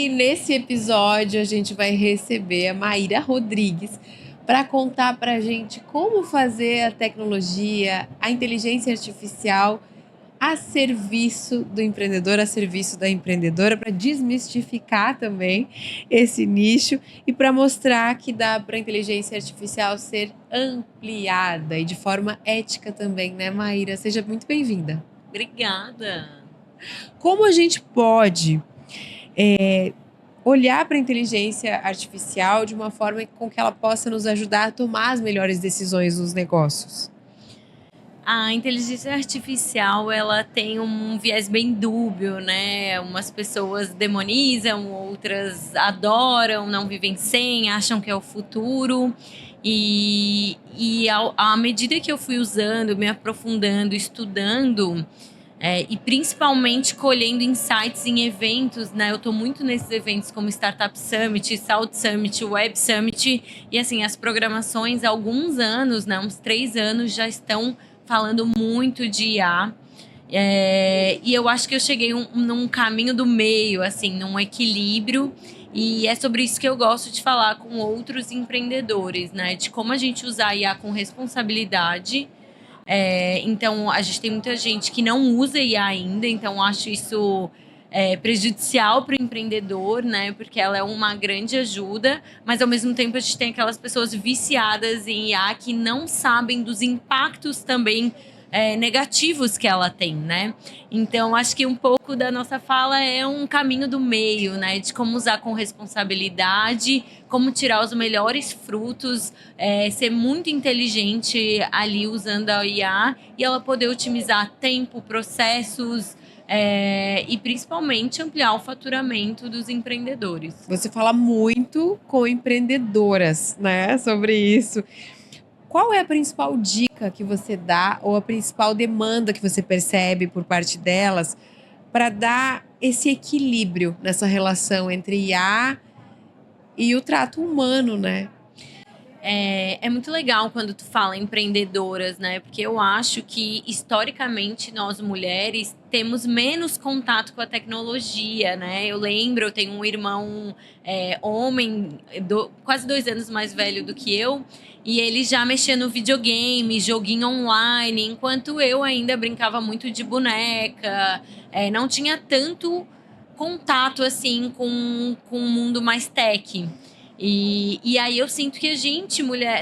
E nesse episódio a gente vai receber a Maíra Rodrigues para contar para a gente como fazer a tecnologia, a inteligência artificial a serviço do empreendedor, a serviço da empreendedora, para desmistificar também esse nicho e para mostrar que dá para a inteligência artificial ser ampliada e de forma ética também, né, Maíra? Seja muito bem-vinda. Obrigada. Como a gente pode olhar para a inteligência artificial de uma forma com que ela possa nos ajudar a tomar as melhores decisões nos negócios? A inteligência artificial, ela tem um viés bem dúbio, né? Umas pessoas demonizam, outras adoram, não vivem sem, acham que é o futuro. E à medida que eu fui usando, me aprofundando, estudando, e principalmente colhendo insights em eventos, né? Eu estou muito nesses eventos como Startup Summit, South Summit, Web Summit. E assim, as programações há alguns anos, né? Uns 3 anos já estão falando muito de IA. E eu acho que eu cheguei num caminho do meio, assim, num equilíbrio. E é sobre isso que eu gosto de falar com outros empreendedores, né? De como a gente usar a IA com responsabilidade. Então, a gente tem muita gente que não usa IA ainda, então acho isso prejudicial para o empreendedor, né? Porque ela é uma grande ajuda, mas ao mesmo tempo a gente tem aquelas pessoas viciadas em IA que não sabem dos impactos também negativos que ela tem, né? Então, acho que um pouco da nossa fala é um caminho do meio, né? De como usar com responsabilidade, como tirar os melhores frutos, ser muito inteligente ali usando a IA e ela poder otimizar tempo, processos, e principalmente ampliar o faturamento dos empreendedores. Você fala muito com empreendedoras, né, sobre isso. Qual é a principal dica que você dá ou a principal demanda que você percebe por parte delas para dar esse equilíbrio nessa relação entre IA e o trato humano, né? É muito legal quando tu fala empreendedoras, né? Porque eu acho que, historicamente, nós mulheres temos menos contato com a tecnologia, né? Eu lembro, eu tenho um irmão homem, quase 2 anos mais velho do que eu, e ele já mexia no videogame, joguinho online, enquanto eu ainda brincava muito de boneca, não tinha tanto contato, assim, com o mundo mais tech. E aí eu sinto que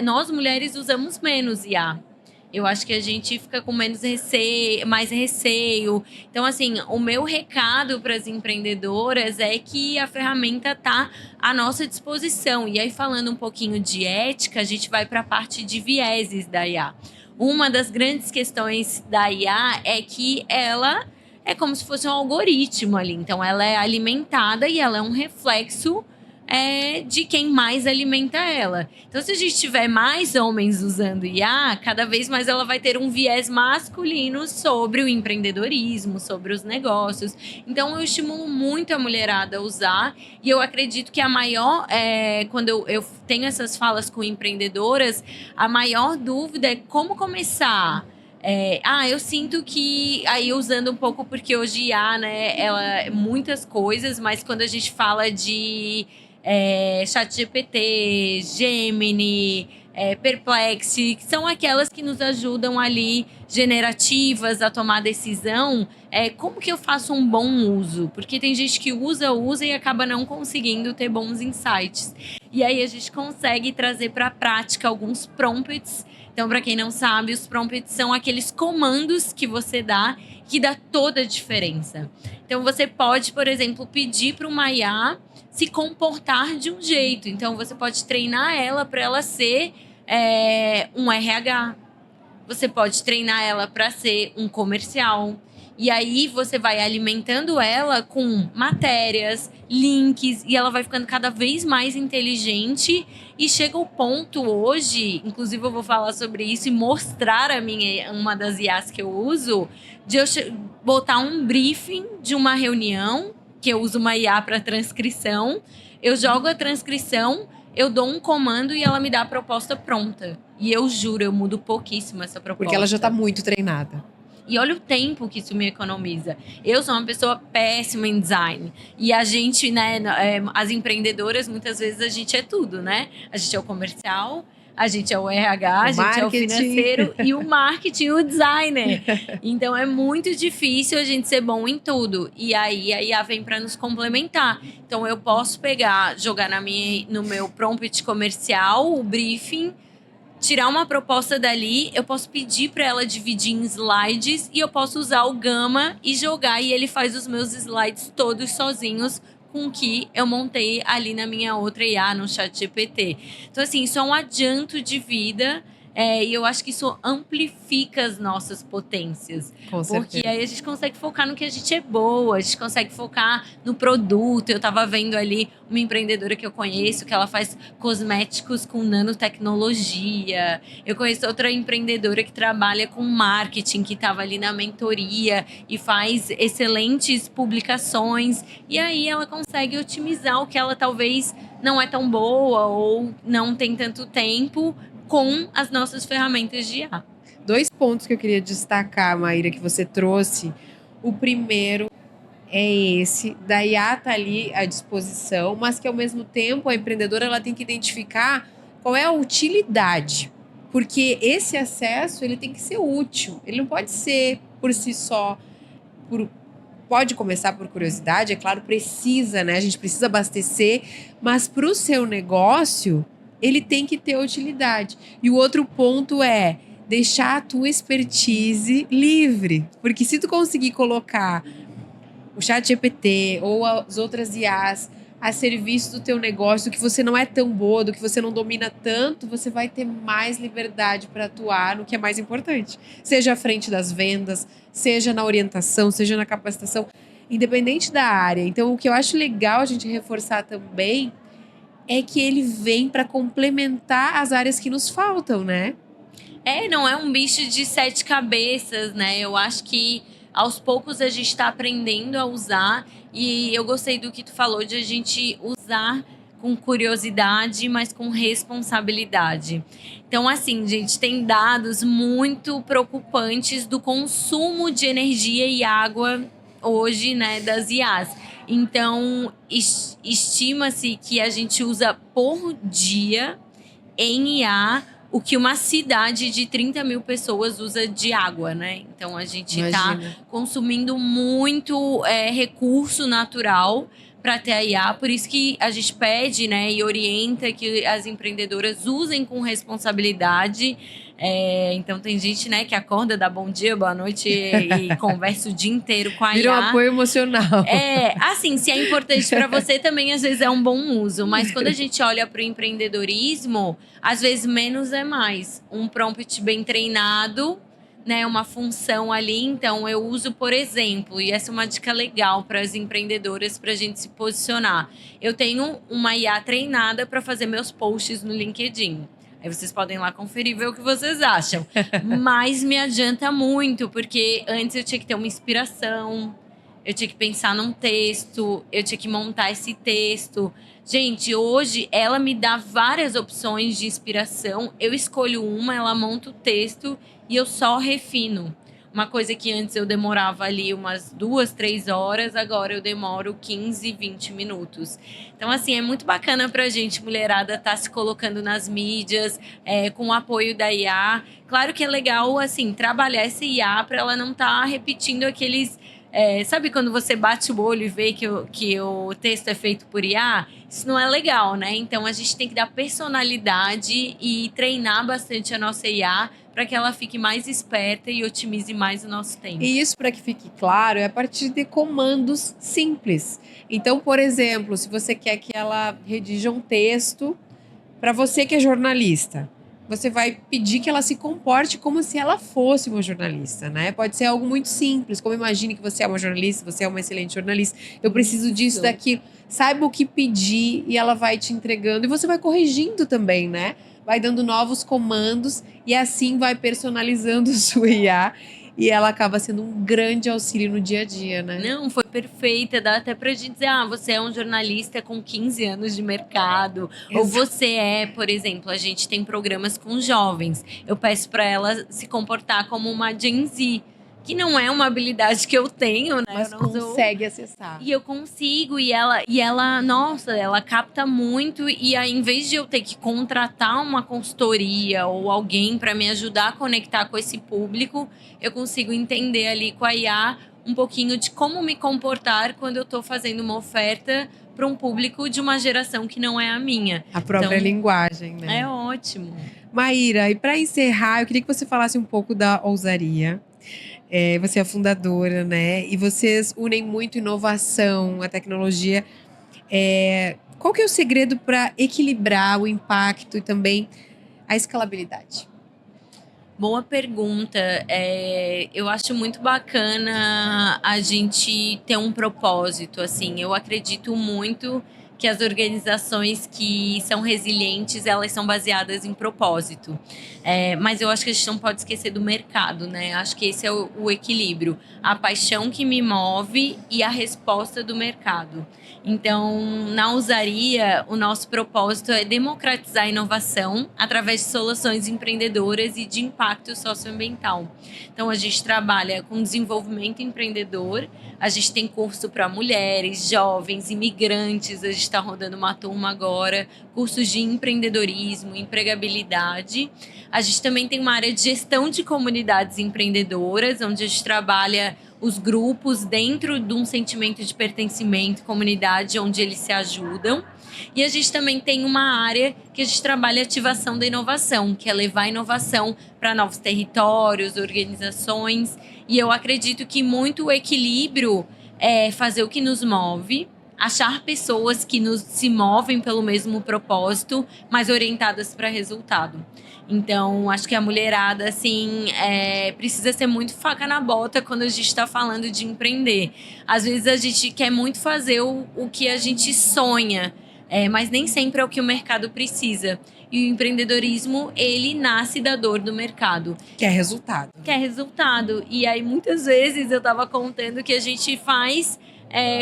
nós mulheres usamos menos IA. Eu acho que a gente fica com menos receio, mais receio. Então, assim, o meu recado para as empreendedoras é que a ferramenta está à nossa disposição. E aí, falando um pouquinho de ética, a gente vai para a parte de vieses da IA. Uma das grandes questões da IA é que ela é como se fosse um algoritmo ali. Então, ela é alimentada e ela é um reflexo de quem mais alimenta ela. Então, se a gente tiver mais homens usando IA, cada vez mais ela vai ter um viés masculino sobre o empreendedorismo, sobre os negócios. Então, eu estimulo muito a mulherada a usar e eu acredito que a maior... quando eu tenho essas falas com empreendedoras, a maior dúvida é como começar. Eu sinto que, aí usando um pouco, porque hoje IA, né, ela muitas coisas, mas quando a gente fala de ChatGPT, Gemini, Perplexity, que são aquelas que nos ajudam ali, generativas, a tomar decisão, como que eu faço um bom uso? Porque tem gente que usa e acaba não conseguindo ter bons insights. E aí a gente consegue trazer para a prática alguns prompts. Então, para quem não sabe, os prompts são aqueles comandos que você dá que dá toda a diferença. Então, você pode, por exemplo, pedir para uma IA se comportar de um jeito. Então, você pode treinar ela para ela ser um RH. Você pode treinar ela para ser um comercial. E aí você vai alimentando ela com matérias, links, e ela vai ficando cada vez mais inteligente. E chega o ponto hoje, inclusive eu vou falar sobre isso e mostrar uma das IAs que eu uso, de eu botar um briefing de uma reunião, que eu uso uma IA para transcrição, eu jogo a transcrição, eu dou um comando e ela me dá a proposta pronta. E eu juro, eu mudo pouquíssimo essa proposta. Porque ela já está muito treinada. E olha o tempo que isso me economiza. Eu sou uma pessoa péssima em design. E a gente, né, as empreendedoras, muitas vezes a gente é tudo, né? A gente é o comercial, a gente é o RH, a gente é o financeiro e o marketing, o designer. Então é muito difícil a gente ser bom em tudo. E aí a IA vem para nos complementar. Então eu posso pegar, jogar no meu prompt comercial, o briefing, tirar uma proposta dali, eu posso pedir para ela dividir em slides e eu posso usar o Gama e jogar e ele faz os meus slides todos sozinhos com o que eu montei ali na minha outra IA, no ChatGPT. Então, assim, isso é um adianto de vida. E eu acho que isso amplifica as nossas potências. Com Porque certeza. aí a gente consegue focar no que a gente é boa, a gente consegue focar no produto. Eu estava vendo ali uma empreendedora que eu conheço, que ela faz cosméticos com nanotecnologia. Eu conheço outra empreendedora que trabalha com marketing, que estava ali na mentoria e faz excelentes publicações. E aí ela consegue otimizar o que ela talvez não é tão boa ou não tem tanto tempo com as nossas ferramentas de IA. 2 pontos que eu queria destacar, Maíra, que você trouxe. O primeiro é esse, da IA tá ali à disposição, mas que ao mesmo tempo a empreendedora ela tem que identificar qual é a utilidade. Porque esse acesso ele tem que ser útil, ele não pode ser por si só, pode começar por curiosidade, é claro, precisa, né? A gente precisa abastecer, mas para o seu negócio ele tem que ter utilidade. E o outro ponto é deixar a tua expertise livre. Porque se tu conseguir colocar o ChatGPT ou as outras IAs a serviço do teu negócio, do que você não é tão boa, do que você não domina tanto, você vai ter mais liberdade para atuar no que é mais importante. Seja à frente das vendas, seja na orientação, seja na capacitação, independente da área. Então, o que eu acho legal a gente reforçar também é que ele vem para complementar as áreas que nos faltam, né? Não é um bicho de 7 cabeças, né? Eu acho que aos poucos a gente está aprendendo a usar. E eu gostei do que tu falou de a gente usar com curiosidade, mas com responsabilidade. Então, assim, gente, tem dados muito preocupantes do consumo de energia e água hoje, né, das IAs. Então, estima-se que a gente usa por dia em IA o que uma cidade de 30 mil pessoas usa de água, né? Então, a gente está consumindo muito recurso natural para ter a IA. Por isso que a gente pede, né, e orienta que as empreendedoras usem com responsabilidade. Então tem gente, né, que acorda, dá bom dia, boa noite e conversa o dia inteiro com a IA. Vira um apoio emocional. Assim, se é importante para você também, às vezes é um bom uso. Mas quando a gente olha para o empreendedorismo, às vezes menos é mais. Um prompt bem treinado, né, uma função ali. Então eu uso, por exemplo, e essa é uma dica legal para as empreendedoras para a gente se posicionar. Eu tenho uma IA treinada para fazer meus posts no LinkedIn. Aí vocês podem ir lá conferir e ver o que vocês acham. Mas me adianta muito, porque antes eu tinha que ter uma inspiração, eu tinha que pensar num texto, eu tinha que montar esse texto. Gente, hoje ela me dá várias opções de inspiração. Eu escolho uma, ela monta o texto e eu só refino. Uma coisa que antes eu demorava ali umas 2, 3 horas, agora eu demoro 15, 20 minutos. Então, assim, é muito bacana pra gente, mulherada, estar se colocando nas mídias, com o apoio da IA. Claro que é legal, assim, trabalhar essa IA para ela não estar repetindo aqueles... sabe quando você bate o olho e vê que o texto é feito por IA? Isso não é legal, né? Então, a gente tem que dar personalidade e treinar bastante a nossa IA para que ela fique mais esperta e otimize mais o nosso tempo. E isso, para que fique claro, é a partir de comandos simples. Então, por exemplo, se você quer que ela redija um texto para você que é jornalista, você vai pedir que ela se comporte como se ela fosse uma jornalista, né? Pode ser algo muito simples, como imagine que você é uma jornalista, você é uma excelente jornalista, eu preciso disso, daquilo. Saiba o que pedir e ela vai te entregando. E você vai corrigindo também, né? Vai dando novos comandos e assim vai personalizando sua IA. E ela acaba sendo um grande auxílio no dia a dia, né? Não, foi perfeita. Dá até pra gente dizer, você é um jornalista com 15 anos de mercado. Exato. Ou você por exemplo, a gente tem programas com jovens. Eu peço pra ela se comportar como uma Gen Z. que não é uma habilidade que eu tenho, né? Mas eu não consegue acessar. E eu consigo, e ela, nossa, ela capta muito. E aí, em vez de eu ter que contratar uma consultoria ou alguém para me ajudar a conectar com esse público, eu consigo entender ali com a IA um pouquinho de como me comportar quando eu estou fazendo uma oferta para um público de uma geração que não é a minha. A própria linguagem, né? É ótimo. Maíra, e para encerrar, eu queria que você falasse um pouco da Ousaria. Você é a fundadora, né? E vocês unem muito inovação, a tecnologia. Qual que é o segredo para equilibrar o impacto e também a escalabilidade? Boa pergunta. Eu acho muito bacana a gente ter um propósito. Assim, eu acredito muito que as organizações que são resilientes, elas são baseadas em propósito. Mas eu acho que a gente não pode esquecer do mercado, né? Acho que esse é o equilíbrio. A paixão que me move e a resposta do mercado. Então, na Ousaria, o nosso propósito é democratizar a inovação através de soluções empreendedoras e de impacto socioambiental. Então, a gente trabalha com desenvolvimento empreendedor, a gente tem curso para mulheres, jovens, imigrantes, a gente está rodando uma turma agora, cursos de empreendedorismo, empregabilidade. A gente também tem uma área de gestão de comunidades empreendedoras, onde a gente trabalha os grupos dentro de um sentimento de pertencimento, comunidade, onde eles se ajudam. E a gente também tem uma área que a gente trabalha a ativação da inovação, que é levar a inovação para novos territórios, organizações. E eu acredito que muito o equilíbrio é fazer o que nos move, achar pessoas que se movem pelo mesmo propósito, mas orientadas para resultado. Então, acho que a mulherada, assim, precisa ser muito faca na bota quando a gente está falando de empreender. Às vezes a gente quer muito fazer o que a gente sonha, mas nem sempre é o que o mercado precisa. E o empreendedorismo, ele nasce da dor do mercado. Quer resultado. Quer resultado. E aí, muitas vezes, eu estava contando que a gente faz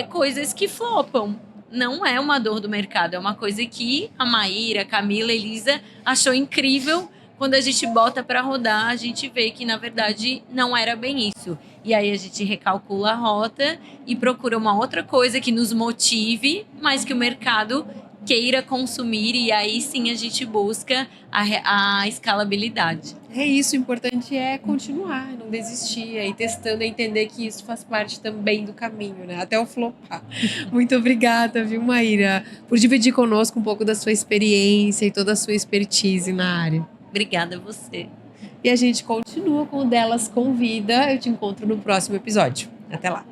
coisas que flopam. Não é uma dor do mercado, é uma coisa que a Maíra, a Camila, a Elisa achou incrível. Quando a gente bota para rodar, a gente vê que, na verdade, não era bem isso. E aí a gente recalcula a rota e procura uma outra coisa que nos motive, mas que o mercado queira consumir. E aí sim a gente busca a escalabilidade. É isso, o importante é continuar, não desistir, aí testando, entender que isso faz parte também do caminho, né? Até o flopar. Muito obrigada, viu, Maíra, por dividir conosco um pouco da sua experiência e toda a sua expertise na área. Obrigada a você. E a gente continua com o Delas Convida. Eu te encontro no próximo episódio. Até lá.